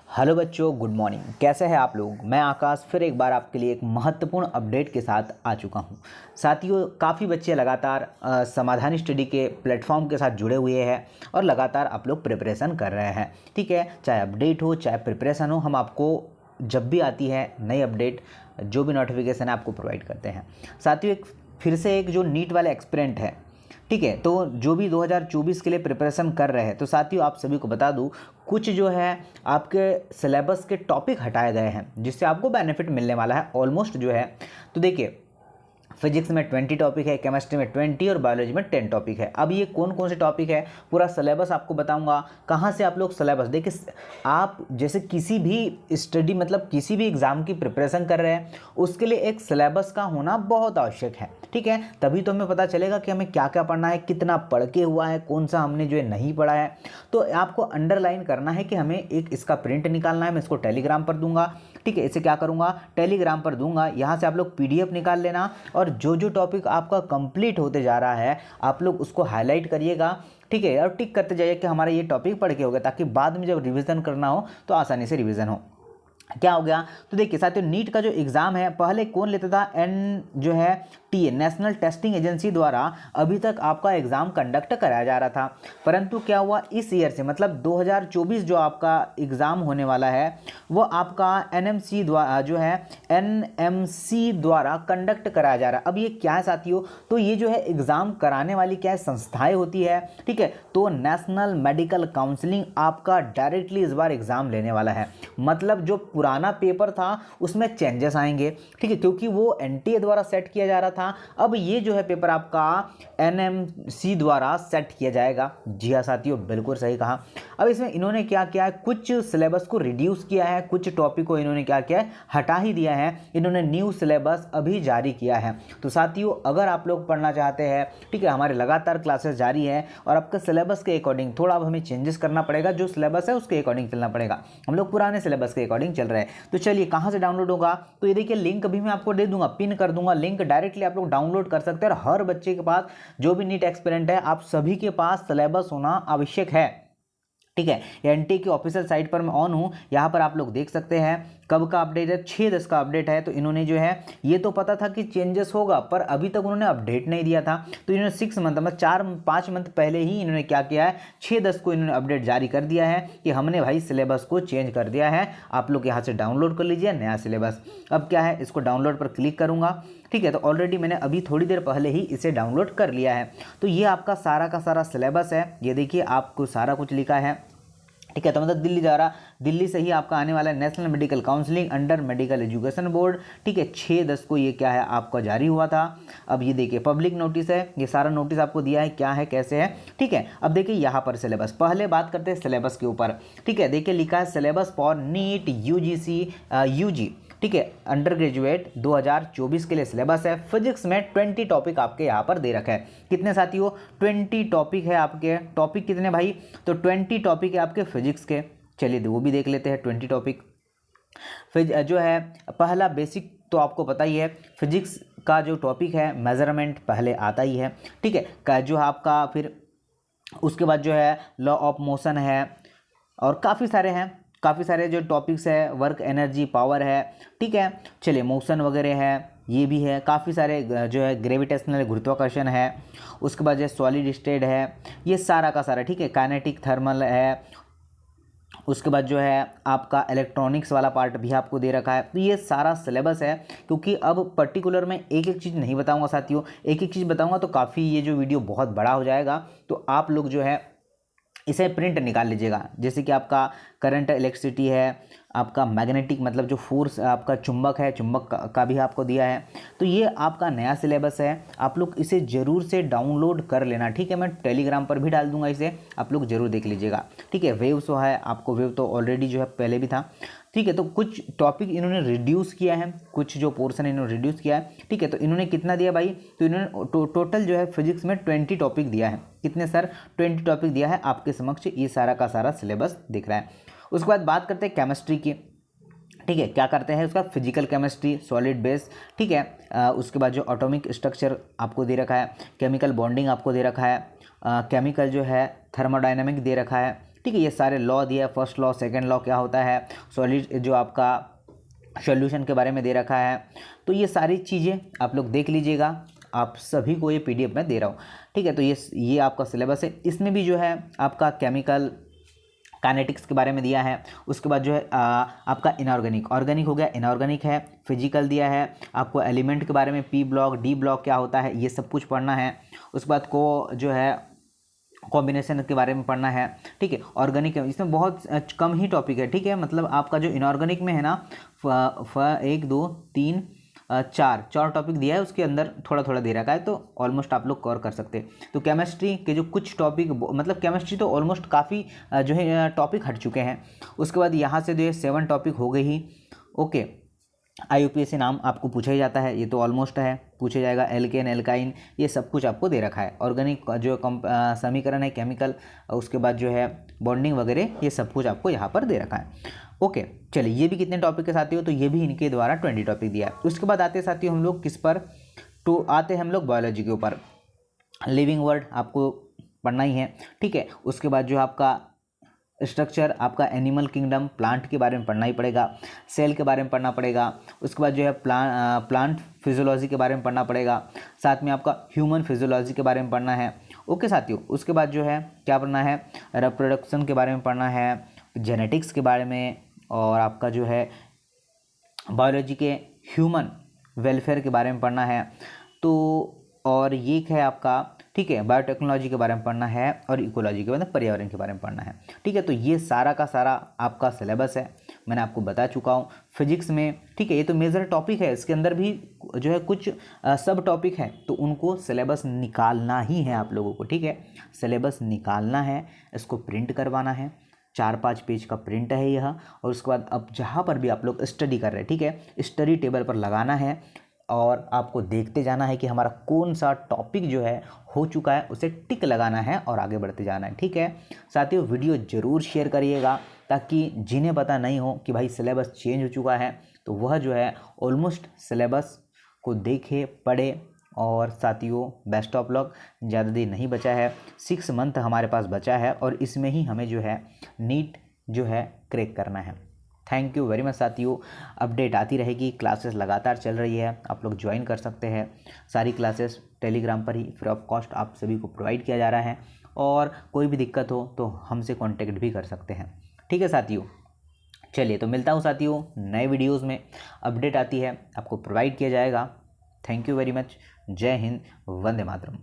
Hello बच्चों, good morning. कैसे हैं आप लोग। मैं आकाश फिर एक बार आपके लिए एक महत्वपूर्ण अपडेट के साथ आ चुका हूं। साथियों, काफ़ी बच्चे लगातार समाधान स्टडी के प्लेटफॉर्म के साथ जुड़े हुए हैं और लगातार आप लोग प्रिपरेशन कर रहे हैं। ठीक है, चाहे अपडेट हो चाहे प्रिपरेशन हो, हम आपको जब भी आती है नई अपडेट, जो भी नोटिफिकेशन है आपको प्रोवाइड करते हैं। साथियों, फिर से एक जो नीट वाला एक्सपेरिमेंट है, ठीक है, तो जो भी 2024 के लिए प्रिपरेशन कर रहे हैं, तो साथियों आप सभी को बता दूं, कुछ जो है आपके सिलेबस के टॉपिक हटाए गए हैं जिससे आपको बेनिफिट मिलने वाला है ऑलमोस्ट जो है। तो देखिए, फिजिक्स में 20 टॉपिक है, केमिस्ट्री में 20 और बायोलॉजी में 10 टॉपिक है। अब ये कौन कौन से टॉपिक है, पूरा सिलेबस आपको बताऊंगा। कहाँ से आप लोग सिलेबस देखिए, आप जैसे किसी भी स्टडी मतलब किसी भी एग्ज़ाम की प्रिपरेशन कर रहे हैं, उसके लिए एक सिलेबस का होना बहुत आवश्यक है। ठीक है, तभी तो हमें पता चलेगा कि हमें क्या क्या पढ़ना है, कितना पढ़ के हुआ है, कौन सा हमने जो है नहीं पढ़ा है। तो आपको अंडरलाइन करना है कि हमें एक इसका प्रिंट निकालना है। मैं इसको टेलीग्राम पर दूंगा। ठीक है, इसे क्या करूंगा, टेलीग्राम पर दूंगा। यहाँ से आप लोग PDF निकाल लेना और जो जो टॉपिक आपका कंप्लीट होते जा रहा है आप लोग उसको हाईलाइट करिएगा। ठीक है, और टिक करते जाइए कि हमारा ये टॉपिक पढ़ के हो गया, ताकि बाद में जब रिवीजन करना हो तो आसानी से रिवीजन हो। क्या हो गया, तो देखिए साथियों, नीट का जो एग्ज़ाम है पहले कौन लेता था, जो है टीए नेशनल टेस्टिंग एजेंसी द्वारा अभी तक आपका एग्ज़ाम कंडक्ट कराया जा रहा था। परंतु क्या हुआ, इस ईयर से मतलब 2024 जो आपका एग्ज़ाम होने वाला है वो आपका एनएमसी द्वारा जो है एनएमसी द्वारा कंडक्ट कराया जा रहा है। अब ये क्या है साथियों, तो ये जो है एग्ज़ाम कराने वाली क्या है संस्थाएं होती है। ठीक है, तो नेशनल मेडिकल काउंसिलिंग आपका डायरेक्टली इस बार एग्ज़ाम लेने वाला है। मतलब जो पुराना पेपर था उसमें चेंजेस आएंगे। ठीक है, क्योंकि वो एनटीए द्वारा सेट किया जा रहा था, अब ये जो है पेपर आपका एनएमसी द्वारा सेट किया जाएगा। जी हाँ साथियों, बिल्कुल सही कहा। अब इसमें इन्होंने क्या किया है, कुछ सिलेबस को रिड्यूस किया है, कुछ टॉपिक को इन्होंने क्या किया है, हटा ही दिया है। इन्होंने न्यू सिलेबस अभी जारी किया है। तो साथियों, अगर आप लोग पढ़ना चाहते हैं, ठीक है, हमारे लगातार क्लासेस जारी है और आपके सिलेबस के अकॉर्डिंग थोड़ा अब हमें चेंजेस करना पड़ेगा। जो सिलेबस है उसके अकॉर्डिंग चलना पड़ेगा। हम लोग पुराने सिलेबस के अकॉर्डिंग चल रहे हैं। तो चलिए, कहाँ से डाउनलोड होगा, तो ये देखिए लिंक अभी मैं आपको दे दूंगा, पिन कर दूंगा लिंक, डायरेक्टली आप लोग डाउनलोड कर सकते हैं। और हर बच्चे के पास जो भी नीट एक्सपेरेंट है, आप सभी के पास सिलेबस होना आवश्यक है। ठीक है, एनटी की ऑफिशियल साइट पर मैं ऑन हूं, यहाँ पर आप लोग देख सकते हैं कब का अपडेट है, 6/10 का अपडेट है। तो इन्होंने जो है, ये तो पता था कि चेंजेस होगा पर अभी तक उन्होंने अपडेट नहीं दिया था। तो इन्होंने 6 मंथ मतलब 4-5 मंथ पहले ही इन्होंने क्या किया है, 6/10 को इन्होंने अपडेट जारी कर दिया है कि हमने भाई सिलेबस को चेंज कर दिया है। आप लोग यहाँ से डाउनलोड कर लीजिए नया सिलेबस। अब क्या है, इसको डाउनलोड पर क्लिक करूँगा। ठीक है, तो ऑलरेडी मैंने अभी थोड़ी देर पहले ही इसे डाउनलोड कर लिया है। तो ये आपका सारा का सारा सिलेबस है। ये देखिए, आपको सारा कुछ लिखा है। ठीक है, तो मतलब दिल्ली जा रहा, दिल्ली से ही आपका आने वाला है national medical counselling under medical education board. ठीक है, 6/10 को ये क्या है आपका जारी हुआ था। अब ये देखिए पब्लिक नोटिस है, ये सारा नोटिस आपको दिया है क्या है कैसे है। ठीक है, अब देखिए यहाँ पर सिलेबस, पहले बात करते हैं सिलेबस के ऊपर। ठीक है, देखिए लिखा है syllabus for NEET UGC UG. ठीक है, अंडर ग्रेजुएट 2024 के लिए सिलेबस है। फिजिक्स में 20 टॉपिक आपके यहाँ पर दे रखा है। कितने साथियों, 20 टॉपिक है आपके। टॉपिक कितने भाई, तो 20 टॉपिक है आपके फिजिक्स के। चलिए वो भी देख लेते हैं 20 टॉपिक। फिर जो है पहला बेसिक तो आपको पता ही है, फिजिक्स का जो टॉपिक है मेजरमेंट पहले आता ही है। ठीक है, जो आपका फिर उसके बाद जो है लॉ ऑफ मोशन है और काफ़ी सारे जो टॉपिक्स है, वर्क एनर्जी पावर है। ठीक है, चलिए मोशन वगैरह है, ये भी है। काफ़ी सारे जो है ग्रेविटेशनल गुरुत्वाकर्षण है। उसके बाद जो सॉलिड स्टेट है, ये सारा का सारा। ठीक है, काइनेटिक थर्मल है। उसके बाद जो है आपका इलेक्ट्रॉनिक्स वाला पार्ट भी आपको दे रखा है। तो ये सारा सिलेबस है, क्योंकि अब पर्टिकुलर में एक एक चीज़ नहीं बताऊंगा साथियों, एक एक चीज़ बताऊंगा तो काफ़ी ये जो वीडियो बहुत बड़ा हो जाएगा। तो आप लोग जो है इसे प्रिंट निकाल लीजिएगा। जैसे कि आपका करंट इलेक्ट्रिसिटी है, आपका मैग्नेटिक मतलब जो फोर्स आपका चुंबक है, चुंबक का भी आपको दिया है। तो ये आपका नया सिलेबस है, आप लोग इसे ज़रूर से डाउनलोड कर लेना। ठीक है, मैं टेलीग्राम पर भी डाल दूंगा, इसे आप लोग ज़रूर देख लीजिएगा। ठीक है, वेव सो है आपको, वेव तो ऑलरेडी जो है पहले भी था। ठीक है, तो कुछ टॉपिक इन्होंने रिड्यूस किया है, कुछ जो पोर्शन इन्होंने रिड्यूस किया है। ठीक है, तो इन्होंने कितना दिया भाई, तो इन्होंने टोटल जो है फिजिक्स में 20 टॉपिक दिया है। कितने सर, 20 टॉपिक दिया है आपके समक्ष, ये सारा का सारा सिलेबस दिख रहा है। उसके बाद बात करते हैं केमिस्ट्री की। ठीक है, क्या करते हैं उसका, फिजिकल केमिस्ट्री, सॉलिड बेस। ठीक है, उसके बाद जो एटॉमिक स्ट्रक्चर आपको दे रखा है, केमिकल बॉन्डिंग आपको दे रखा है, केमिकल जो है थर्मोडायनामिक दे रखा है। ठीक है। ये सारे लॉ दिया है, फर्स्ट लॉ, सेकंड लॉ क्या होता है, सॉलिड जो आपका सॉल्यूशन के बारे में दे रखा है। तो ये सारी चीज़ें आप लोग देख लीजिएगा, आप सभी को ये पीडीएफ में दे रहा हूँ, ठीक है। तो ये आपका सिलेबस है। इसमें भी जो है आपका केमिकल काइनेटिक्स के बारे में दिया है। उसके बाद जो है आपका इनऑर्गेनिक, ऑर्गेनिक हो गया, इनऑर्गेनिक है, फिजिकल दिया है आपको, एलिमेंट के बारे में पी ब्लॉक, डी ब्लॉक क्या होता है, ये सब कुछ पढ़ना है। उसके बाद को जो है कॉम्बिनेशन के बारे में पढ़ना है, ठीक है। ऑर्गेनिक इसमें बहुत कम ही टॉपिक है, ठीक है। मतलब आपका जो इनऑर्गेनिक में है ना, 1 2 3 4 टॉपिक दिया है, उसके अंदर थोड़ा थोड़ा दे रखा है, तो ऑलमोस्ट आप लोग कवर कर सकते हैं। तो केमिस्ट्री के जो कुछ टॉपिक, मतलब केमिस्ट्री तो ऑलमोस्ट काफ़ी जो है टॉपिक हट चुके हैं। उसके बाद यहाँ से जो है 7 टॉपिक हो गई ही, ओके। IUPAC नाम आपको पूछा ही जाता है, ये तो ऑलमोस्ट है, पूछा जाएगा। एल्केन, एल्काइन, ये सब कुछ आपको दे रखा है। ऑर्गेनिक जो समीकरण है, केमिकल, उसके बाद जो है बॉन्डिंग वगैरह, ये सब कुछ आपको यहाँ पर दे रखा है, ओके। चलिए, ये भी कितने टॉपिक के साथियों, तो ये भी इनके द्वारा 20 टॉपिक दिया है। उसके बाद आते हैं साथियों हम लोग किस पर, तो आते हैं हम लोग बायोलॉजी के ऊपर। लिविंग वर्ड आपको पढ़ना ही है, ठीक है। उसके बाद जो आपका स्ट्रक्चर, आपका एनिमल किंगडम, प्लांट के बारे में पढ़ना ही पड़ेगा, सेल के बारे में पढ़ना पड़ेगा। उसके बाद जो है प्लांट फिजियोलॉजी के बारे में पढ़ना पड़ेगा, साथ में आपका ह्यूमन फिजियोलॉजी के बारे में पढ़ना है, ओके साथियों। उसके बाद जो है क्या पढ़ना है, रिप्रोडक्शन के बारे में पढ़ना है, जेनेटिक्स के बारे में, और आपका जो है बायोलॉजी के ह्यूमन वेलफेयर के बारे में पढ़ना है। तो और ये है आपका, ठीक है, बायोटेक्नोलॉजी के बारे में पढ़ना है, और इकोलॉजी के बारे में, पर्यावरण के बारे में पढ़ना है, ठीक है। तो ये सारा का सारा आपका सिलेबस है, मैंने आपको बता चुका हूँ। फिजिक्स में, ठीक है, ये तो मेजर टॉपिक है, इसके अंदर भी जो है कुछ सब टॉपिक है, तो उनको सिलेबस निकालना ही है आप लोगों को, ठीक है। सिलेबस निकालना है, इसको प्रिंट करवाना है, 4-5 पेज का प्रिंट है यह। और उसके बाद अब जहाँ पर भी आप लोग स्टडी कर रहे हैं, ठीक है, स्टडी टेबल पर लगाना है, और आपको देखते जाना है कि हमारा कौन सा टॉपिक जो है हो चुका है, उसे टिक लगाना है और आगे बढ़ते जाना है, ठीक है। साथियों, वीडियो ज़रूर शेयर करिएगा, ताकि जिन्हें पता नहीं हो कि भाई सिलेबस चेंज हो चुका है, तो वह जो है ऑलमोस्ट सिलेबस को देखे, पढ़े। और साथियों, बेस्ट ऑफ लक, ज़्यादा दिन नहीं बचा है, 6 मंथ हमारे पास बचा है, और इसमें ही हमें जो है नीट जो है क्रैक करना है। थैंक यू वेरी मच साथियों, अपडेट आती रहेगी, क्लासेस लगातार चल रही है, आप लोग ज्वाइन कर सकते हैं। सारी क्लासेस टेलीग्राम पर ही फ्री ऑफ कॉस्ट आप सभी को प्रोवाइड किया जा रहा है, और कोई भी दिक्कत हो तो हमसे कांटेक्ट भी कर सकते हैं, ठीक है साथियों। चलिए, तो मिलता हूँ साथियों नए वीडियोज़ में, अपडेट आती है आपको प्रोवाइड किया जाएगा। थैंक यू वेरी मच, जय हिंद, वंदे मातरम।